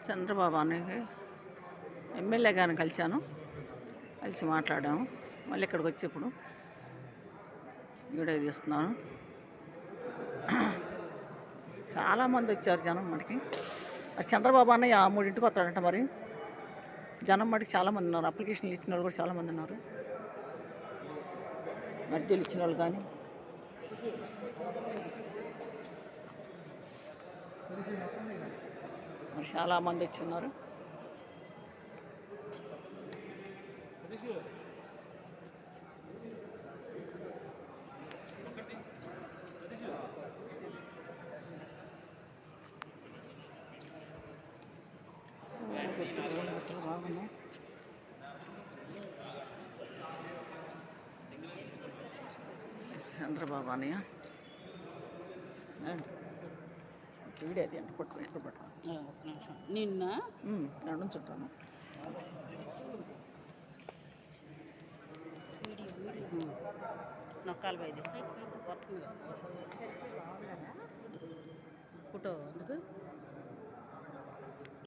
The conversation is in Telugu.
చంద్రబాబు అన్నయ్యకి ఎమ్మెల్యే గారిని కలిసి మాట్లాడాము. మళ్ళీ ఇక్కడికి వచ్చి ఇప్పుడు వీడియో తీస్తున్నాను. చాలామంది వచ్చారు జనం మటుకి. మరి చంద్రబాబు అన్నయ్య 3ంటికి వస్తాడంట. మరి జనం మటుకు చాలామంది ఉన్నారు. అప్లికేషన్లు ఇచ్చిన వాళ్ళు కూడా చాలామంది ఉన్నారు. అర్జీలు ఇచ్చిన వాళ్ళు కానీ మరి చాలామంది వచ్చి ఉన్నారు. బాగున్నాయి. చంద్రబాబు అన్నయ్య వీడియో అది అంటే పట్టుకో, ఇక్కడ పట్టుకో. ఒక్క నిమిషం. నిన్న రెండు చుట్టాను. నొక్కాలి బయట వస్తుంది ఫోటో ఎందుకు